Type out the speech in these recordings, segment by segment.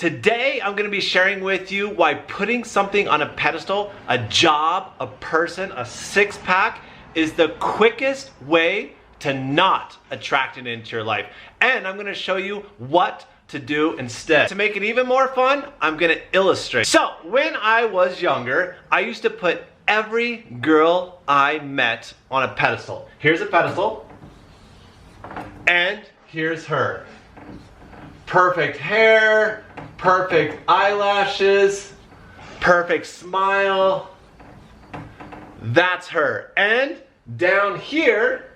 Today, I'm gonna be sharing with you why putting something on a pedestal, a job, a person, a six-pack, is the quickest way to not attract it into your life. And I'm gonna show you what to do instead. To make it even more fun, I'm gonna illustrate. So, when I was younger, I used to put every girl I met on a pedestal. Here's a pedestal, and here's her. Perfect hair, perfect eyelashes, perfect smile. That's her. And down here,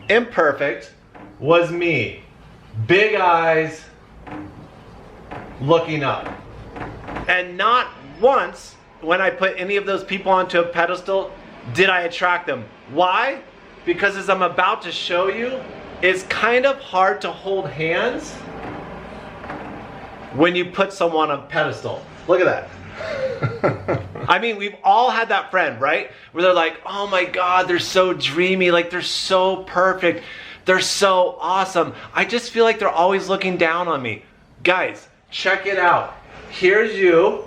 imperfect, was me. Big eyes, looking up. And not once, when I put any of those people onto a pedestal, did I attract them. Why? Because as I'm about to show you, it's kind of hard to hold hands when you put someone on a pedestal. Look at that. I mean, we've all had that friend, right? Where they're like, oh my God, they're so dreamy, like they're so perfect, they're so awesome. I just feel like they're always looking down on me. Guys, check it out. Here's you,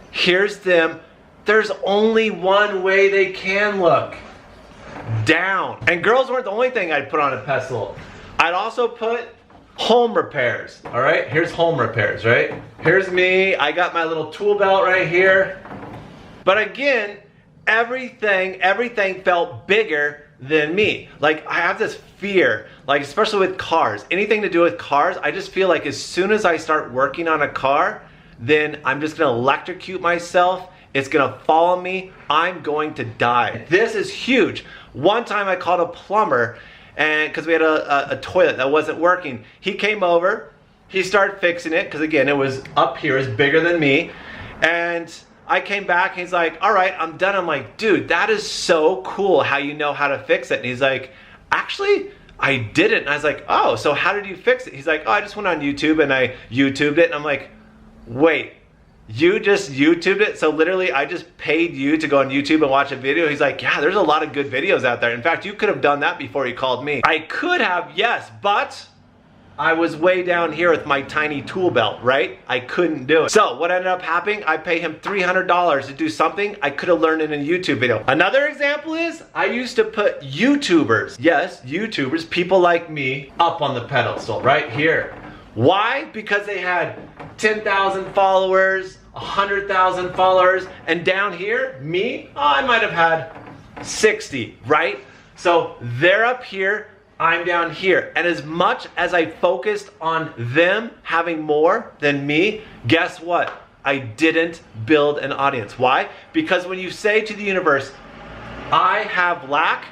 here's them. There's only one way they can look. Down. And girls weren't the only thing I'd put on a pedestal. I'd also put home repairs. All right, here's home repairs, right? Here's me, I got my little tool belt right here. But again, everything felt bigger than me. Like I have this fear, like especially with cars, anything to do with cars, I just feel like as soon as I start working on a car, then I'm just gonna electrocute myself. It's gonna fall on me. I'm going to die. This is huge. One time I called a plumber, and because we had a toilet that wasn't working. He came over, he started fixing it, because again, it was up here, it's bigger than me. And I came back, and he's like, all right, I'm done. I'm like, dude, that is so cool how you know how to fix it. And he's like, actually, I didn't. And I was like, oh, so how did you fix it? He's like, oh, I just went on YouTube and I YouTubed it. And I'm like, wait, you just YouTubed it? So literally I just paid you to go on YouTube and watch a video? He's like, yeah, there's a lot of good videos out there. In fact, you could have done that before you called me. I could have, yes, but I was way down here with my tiny tool belt, right? I couldn't do it. So what ended up happening, I paid him $300 to do something I could have learned in a YouTube video. Another example is, I used to put YouTubers, yes, YouTubers, people like me, up on the pedestal, right here. Why? Because they had 10,000 followers, 100,000 followers, and down here, me, oh, I might have had 60, right? So they're up here, I'm down here. And as much as I focused on them having more than me, guess what? I didn't build an audience. Why? Because when you say to the universe, I have lack,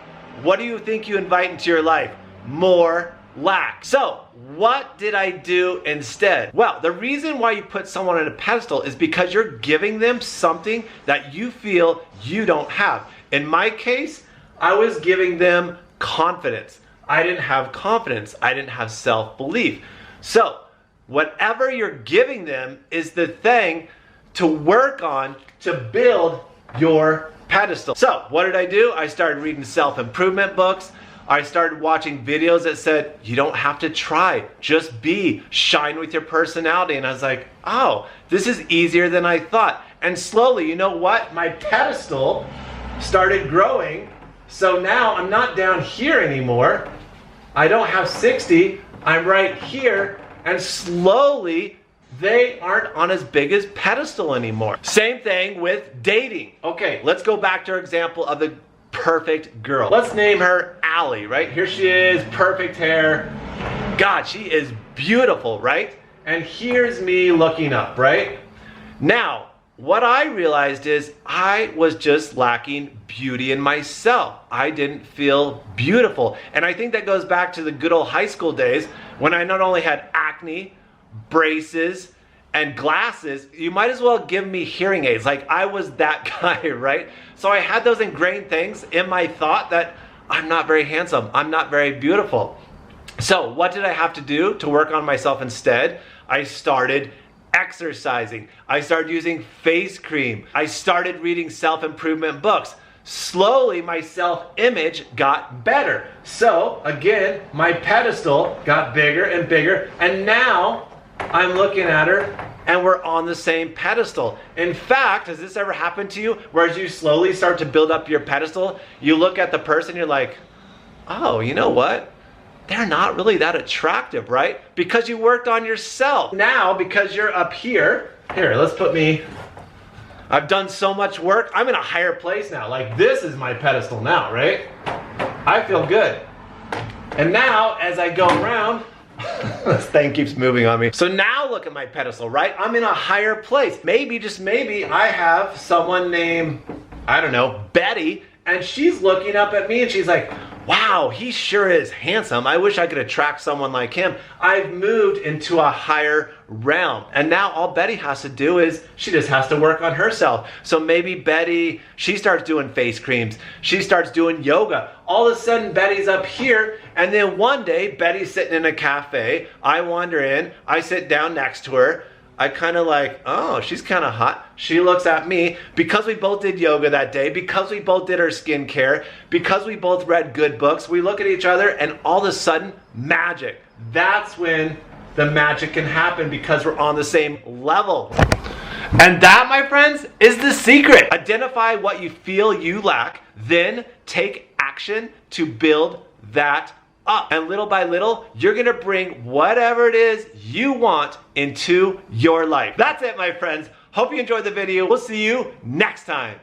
what do you think you invite into your life? More lack. So what did I do instead? Well, the reason why you put someone on a pedestal is because you're giving them something that you feel you don't have. In my case, I was giving them confidence. I didn't have confidence. I didn't have self-belief. So whatever you're giving them is the thing to work on to build your pedestal. So what did I do? I started reading self-improvement books. I started watching videos that said, you don't have to try, just be, shine with your personality. And I was like, oh, this is easier than I thought. And slowly, you know what? My pedestal started growing. So now I'm not down here anymore. I don't have 60, I'm right here. And slowly, they aren't on as big as pedestal anymore. Same thing with dating. Okay, let's go back to our example of the perfect girl. Let's name her Allie, right? Here she is, perfect hair. God, she is beautiful, right? And here's me looking up, right? Now, what I realized is I was just lacking beauty in myself. I didn't feel beautiful. And I think that goes back to the good old high school days when I not only had acne, braces, and glasses, you might as well give me hearing aids. Like I was that guy, right? So I had those ingrained things in my thought that I'm not very handsome, I'm not very beautiful. So what did I have to do to work on myself instead? I started exercising. I started using face cream. I started reading self-improvement books. Slowly, my self-image got better. So again, my pedestal got bigger and bigger, and now I'm looking at her, and we're on the same pedestal. In fact, has this ever happened to you, where as you slowly start to build up your pedestal, you look at the person, you're like, oh, you know what? They're not really that attractive, right? Because you worked on yourself. Now, because you're up here, let's put me, I've done so much work, I'm in a higher place now. Like, this is my pedestal now, right? I feel good. And now, as I go around, this thing keeps moving on me. So now look at my pedestal, right? I'm in a higher place. Maybe, just maybe, I have someone named, I don't know, Betty, and she's looking up at me and she's like, wow, he sure is handsome. I wish I could attract someone like him. I've moved into a higher realm. And now all Betty has to do is she just has to work on herself. So maybe Betty, she starts doing face creams. She starts doing yoga. All of a sudden Betty's up here, and then one day Betty's sitting in a cafe. I wander in, I sit down next to her. I kind of like, oh, she's kind of hot. She looks at me. Because we both did yoga that day, because we both did our skincare, because we both read good books, we look at each other and all of a sudden, magic. That's when the magic can happen, because we're on the same level. And that, my friends, is the secret. Identify what you feel you lack, then take action to build that up. And little by little, you're gonna bring whatever it is you want into your life. That's it, my friends. Hope you enjoyed the video. We'll see you next time.